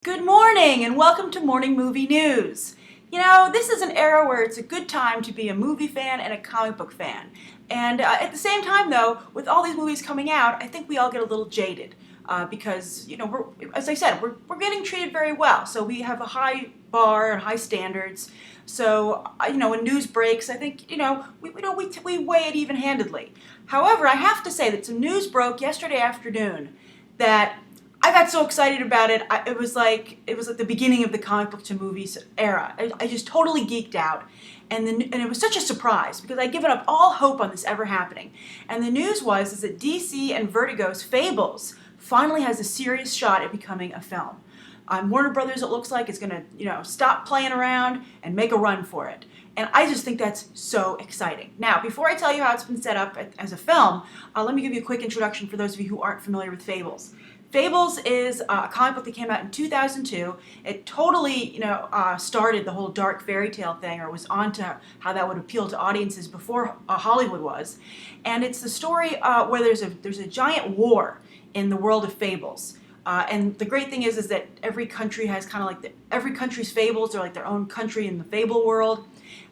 Good morning and welcome to Morning Movie News. You know, this is an era where it's a good time to be a movie fan and a comic book fan. And at the same time, though, with all these movies coming out, I think we all get a little jaded because, as I said, we're getting treated very well. So we have a high bar and high standards. So, when news breaks, I think, we weigh it even-handedly. However, I have to say that some news broke yesterday afternoon that I got so excited about it. It was like the beginning of the comic book to movies era. I just totally geeked out, and it was such a surprise because I'd given up all hope on this ever happening. And the news is that DC and Vertigo's Fables finally has a serious shot at becoming a film. Warner Brothers, it looks like, is going to stop playing around and make a run for it. And I just think that's so exciting. Now, before I tell you how it's been set up as a film, let me give you a quick introduction for those of you who aren't familiar with Fables. Fables is a comic book that came out in 2002. It totally, started the whole dark fairy tale thing, or was on to how that would appeal to audiences before Hollywood was. And it's the story where there's a giant war in the world of Fables. And the great thing is that every country has kind of like every country's fables are like their own country in the fable world.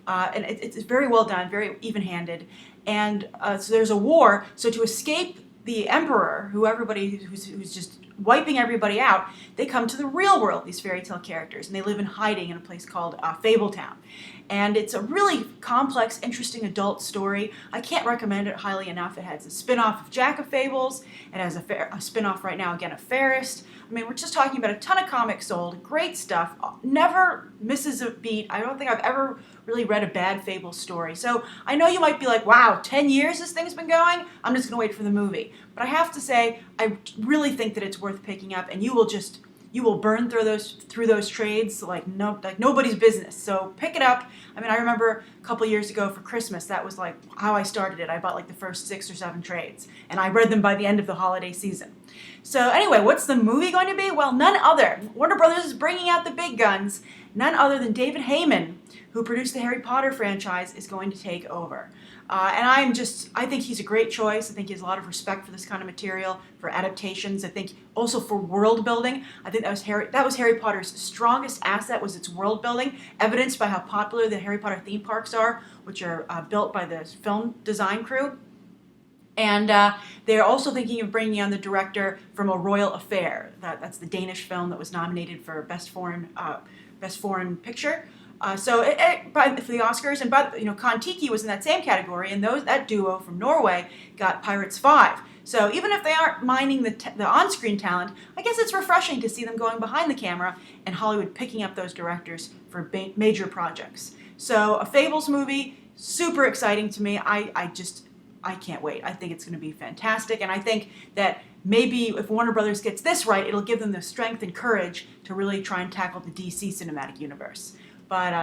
And it's very well done, very even-handed. And so there's a war. So to escape the emperor, who's just wiping everybody out, they come to the real world, these fairy tale characters, and they live in hiding in a place called Fabletown. And it's a really complex, interesting adult story. I can't recommend it highly enough. It has a spin-off of Jack of Fables. It has a spin-off right now, again, of Fairest. I mean, we're just talking about a ton of comics sold, great stuff, never misses a beat. I don't think I've ever really read a bad Fable story. So I know you might be like, wow, 10 years this thing's been going? I'm just going to wait for the movie. But I have to say, I really think that it's worth picking up, and you will burn through those trades like nobody's business. So pick it up. I mean, I remember a couple years ago for Christmas, that was like how I started it. I bought like the first 6 or 7 trades, and I read them by the end of the holiday season. So anyway, what's the movie going to be? Well, none other. Warner Brothers is bringing out the big guns. None other than David Heyman, who produced the Harry Potter franchise, is going to take over. And I think he's a great choice. I think he has a lot of respect for this kind of material, for adaptations. I think also for world building. I think that was Harry Potter's strongest asset, was its world building, evidenced by how popular the Harry Potter theme parks are, which are built by the film design crew. And they're also thinking of bringing on the director from A Royal Affair. That's the Danish film that was nominated for Best Foreign Picture. For the Oscars, and Kon-Tiki was in that same category, and that duo from Norway got Pirates 5. So even if they aren't minding the on-screen talent, I guess it's refreshing to see them going behind the camera and Hollywood picking up those directors for major projects. So a Fables movie, super exciting to me. I can't wait. I think it's going to be fantastic, and I think that maybe if Warner Brothers gets this right, it'll give them the strength and courage to really try and tackle the DC cinematic universe. But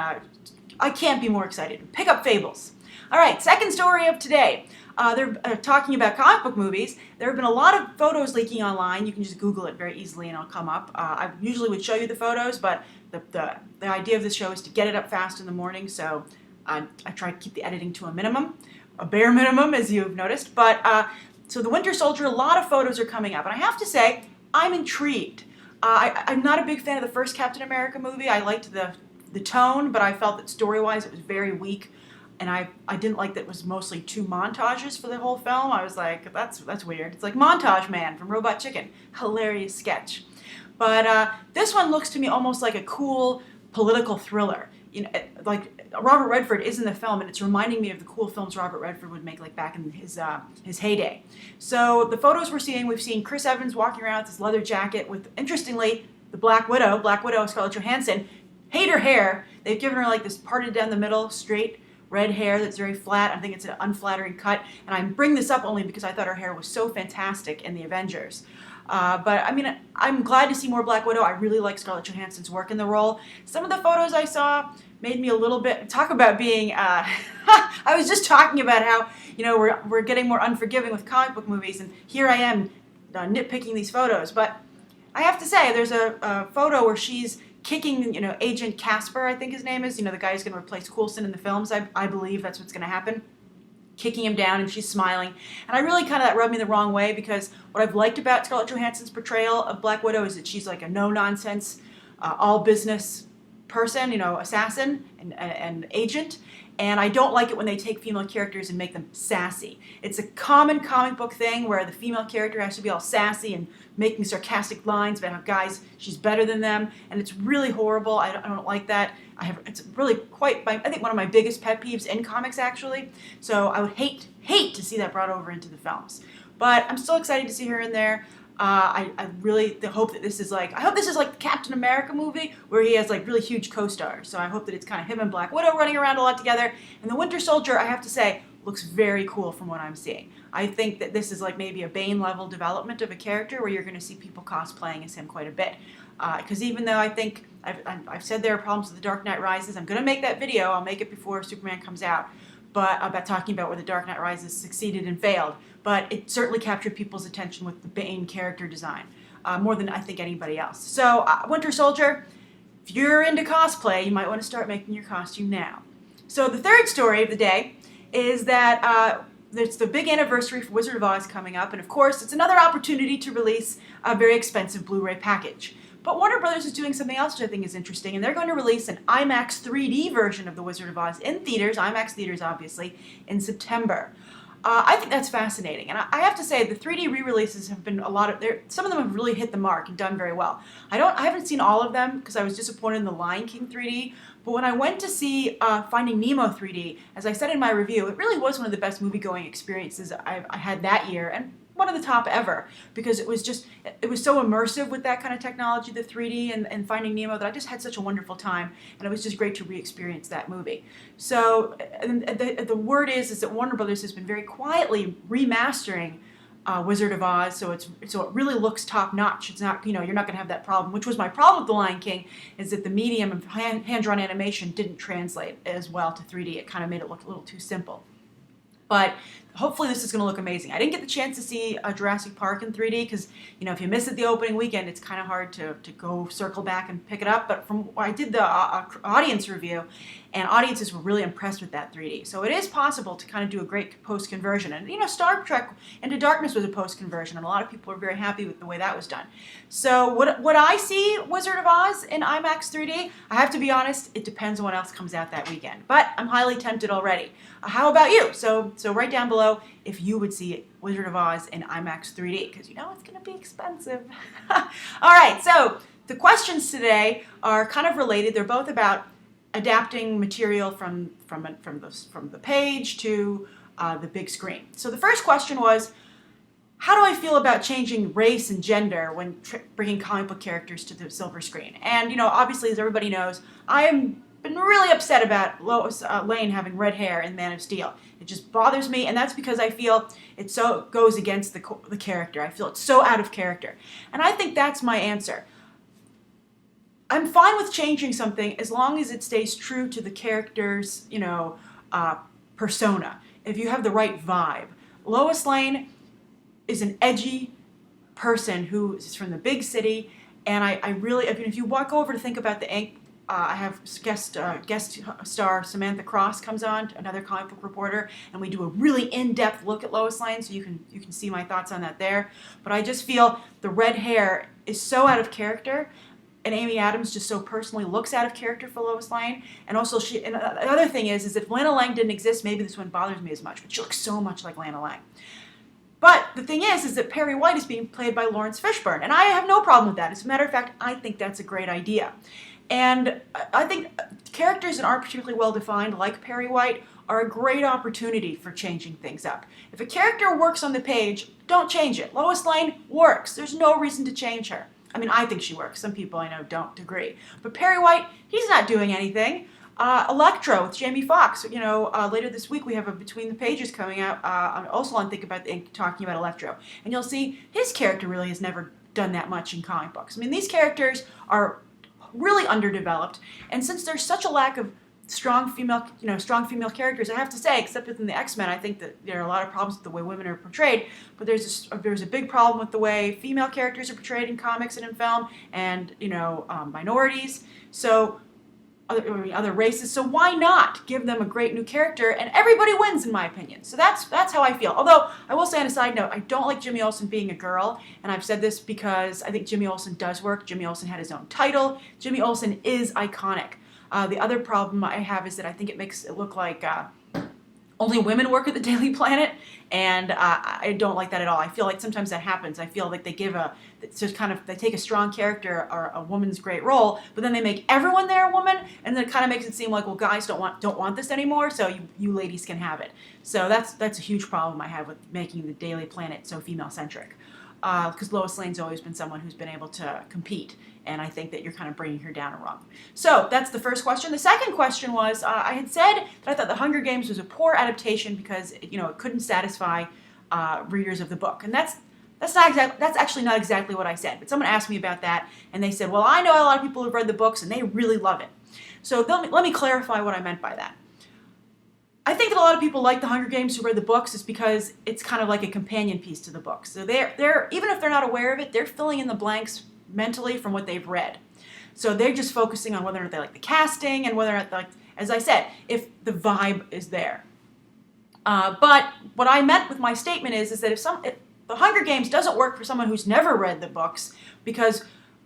I can't be more excited. Pick up Fables. All right, second story of today. They're talking about comic book movies. There have been a lot of photos leaking online. You can just Google it very easily and it'll come up. I usually would show you the photos, but the idea of this show is to get it up fast in the morning, so I try to keep the editing to a bare minimum, as you've noticed. But so the Winter Soldier, a lot of photos are coming up, and I have to say, I'm intrigued. I'm not a big fan of the first Captain America movie. I liked the tone, but I felt that story-wise it was very weak, and I didn't like that it was mostly 2 montages for the whole film. I was like, that's weird. It's like Montage Man from Robot Chicken. Hilarious sketch. But this one looks to me almost like a cool political thriller. Like Robert Redford is in the film, and it's reminding me of the cool films Robert Redford would make like back in his heyday. So the photos we've seen Chris Evans walking around with this leather jacket with, interestingly, the Black Widow, Scarlett Johansson. Hate her hair. They've given her like this parted down the middle, straight red hair that's very flat. I think it's an unflattering cut. And I bring this up only because I thought her hair was so fantastic in the Avengers. But I mean, I'm glad to see more Black Widow. I really like Scarlett Johansson's work in the role. Some of the photos I saw made me a little bit, talk about being, I was just talking about how, we're getting more unforgiving with comic book movies. And here I am nitpicking these photos. But I have to say, there's a photo where she's kicking, Agent Casper, I think his name is, the guy who's going to replace Coulson in the films. I believe that's what's going to happen. Kicking him down, and she's smiling. And I really that rubbed me the wrong way, because what I've liked about Scarlett Johansson's portrayal of Black Widow is that she's like a no-nonsense all business person, assassin and agent. And I don't like it when they take female characters and make them sassy. It's a common comic book thing where the female character has to be all sassy and making sarcastic lines about how guys, she's better than them, and it's really horrible. I don't like that. It's really I think one of my biggest pet peeves in comics, actually. So I would hate to see that brought over into the films. But I'm still excited to see her in there. I really hope that this is like the Captain America movie where he has like really huge co-stars. So I hope that it's kind of him and Black Widow running around a lot together. And the Winter Soldier, I have to say, looks very cool from what I'm seeing. I think that this is like maybe a Bane level development of a character where you're going to see people cosplaying as him quite a bit. Because even though I think I've said there are problems with The Dark Knight Rises, I'm going to make that video. I'll make it before Superman comes out. But about talking about where The Dark Knight Rises succeeded and failed. But it certainly captured people's attention with the Bane character design, more than I think anybody else. So Winter Soldier, if you're into cosplay, you might want to start making your costume now. So the third story of the day is that it's the big anniversary for Wizard of Oz coming up, and of course it's another opportunity to release a very expensive Blu-ray package. But Warner Brothers is doing something else which I think is interesting, and they're going to release an IMAX 3D version of The Wizard of Oz in theaters, IMAX theaters obviously, in September. I think that's fascinating, and I have to say the 3D re-releases have been some of them have really hit the mark and done very well. I haven't seen all of them because I was disappointed in The Lion King 3D, but when I went to see Finding Nemo 3D, as I said in my review, it really was one of the best movie-going experiences I had that year, and one of the top ever, because it was so immersive with that kind of technology, the 3D and Finding Nemo, that I just had such a wonderful time, and it was just great to re-experience that movie. So the word is that Warner Brothers has been very quietly remastering Wizard of Oz, so it really looks top-notch. It's not, you're not going to have that problem, which was my problem with The Lion King, is that the medium of hand-drawn animation didn't translate as well to 3D. It kind of made it look a little too simple. But hopefully this is going to look amazing. I didn't get the chance to see Jurassic Park in 3D because, if you miss it the opening weekend, it's kind of hard to go circle back and pick it up. But I did the audience review, and audiences were really impressed with that 3D. So it is possible to kind of do a great post-conversion. And, Star Trek Into Darkness was a post-conversion, and a lot of people were very happy with the way that was done. So would I see Wizard of Oz in IMAX 3D? I have to be honest, it depends on what else comes out that weekend. But I'm highly tempted already. How about you? So write down below if you would see Wizard of Oz in IMAX 3D, because it's going to be expensive. All right, so the questions today are kind of related. They're both about adapting material from the page to the big screen. So the first question was, how do I feel about changing race and gender when bringing comic book characters to the silver screen? And, obviously, as everybody knows, I am been really upset about Lois Lane having red hair in Man of Steel. It just bothers me, and that's because I feel it so goes against the character. I feel it's so out of character. And I think that's my answer. I'm fine with changing something as long as it stays true to the character's, persona. If you have the right vibe. Lois Lane is an edgy person who is from the big city, and I really, if you walk over to think about the ink, I have guest star Samantha Cross comes on, another comic book reporter, and we do a really in-depth look at Lois Lane, so you can see my thoughts on that there. But I just feel the red hair is so out of character, and Amy Adams just so personally looks out of character for Lois Lane. And also, and the other thing is if Lana Lang didn't exist, maybe this one bothers me as much, but she looks so much like Lana Lang. But the thing is that Perry White is being played by Lawrence Fishburne, and I have no problem with that. As a matter of fact, I think that's a great idea. And I think characters that aren't particularly well defined, like Perry White, are a great opportunity for changing things up. If a character works on the page, don't change it. Lois Lane works. There's no reason to change her. I mean, I think she works. Some people I know don't agree. But Perry White, he's not doing anything. Electro with Jamie Foxx. Later this week we have a Between the Pages coming out, also on Think About the Ink, talking about Electro. And you'll see his character really has never done that much in comic books. I mean, these characters are really underdeveloped, and since there's such a lack of strong female characters, I have to say, except within the X-Men, I think that there are a lot of problems with the way women are portrayed, but there's a big problem with the way female characters are portrayed in comics and in film, and minorities. So other races, so why not give them a great new character and everybody wins, in my opinion. So that's how I feel. Although I will say on a side note, I don't like Jimmy Olsen being a girl, and I've said this because I think Jimmy Olsen does work. Jimmy Olsen had his own title. Jimmy Olsen is iconic. The other problem I have is that I think it makes it look like only women work at the Daily Planet, and I don't like that at all. I feel like sometimes that happens. I feel like they they take a strong character or a woman's great role, but then they make everyone there a woman, and then it kind of makes it seem like, well, guys don't want this anymore, so you ladies can have it. So that's a huge problem I have with making the Daily Planet so female-centric. Because Lois Lane's always been someone who's been able to compete, and I think that you're kind of bringing her down a rung. So that's the first question. The second question was, I had said that I thought The Hunger Games was a poor adaptation because it couldn't satisfy readers of the book, and that's actually not exactly what I said. But someone asked me about that, and they said, well, I know a lot of people who've read the books and they really love it. So let me clarify what I meant by that. I think that a lot of people like The Hunger Games who read the books is because it's kind of like a companion piece to the books. So they're even if they're not aware of it, they're filling in the blanks mentally from what they've read. So they're just focusing on whether or not they like the casting and whether or not, like, as I said, if the vibe is there. But what I meant with my statement is that if The Hunger Games doesn't work for someone who's never read the books, because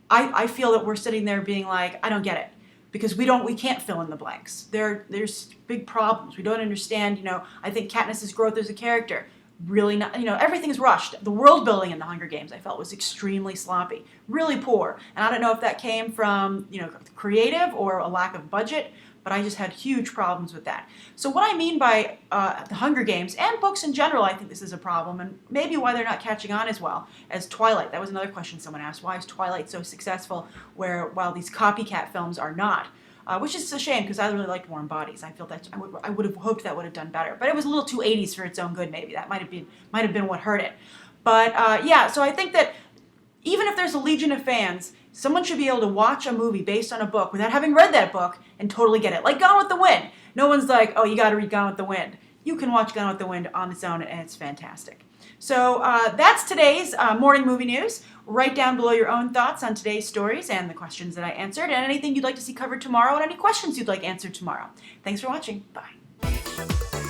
I feel that we're sitting there being like, I don't get it. Because we can't fill in the blanks. There's big problems. We don't understand, I think Katniss's growth as a character, really not, everything's rushed. The world building in The Hunger Games, I felt, was extremely sloppy, really poor. And I don't know if that came from, creative or a lack of budget, but I just had huge problems with that. So what I mean by The Hunger Games, and books in general, I think this is a problem, and maybe why they're not catching on as well as Twilight. That was another question someone asked. Why is Twilight so successful while these copycat films are not? Which is a shame, because I really liked Warm Bodies. I feel that I would have hoped that would have done better. But it was a little too 80s for its own good, maybe. That might have been what hurt it. But so I think that even if there's a legion of fans, someone should be able to watch a movie based on a book without having read that book and totally get it. Like Gone with the Wind. No one's like, oh, you got to read Gone with the Wind. You can watch Gone with the Wind on its own, and it's fantastic. So that's today's morning movie news. Write down below your own thoughts on today's stories and the questions that I answered, and anything you'd like to see covered tomorrow, and any questions you'd like answered tomorrow. Thanks for watching. Bye.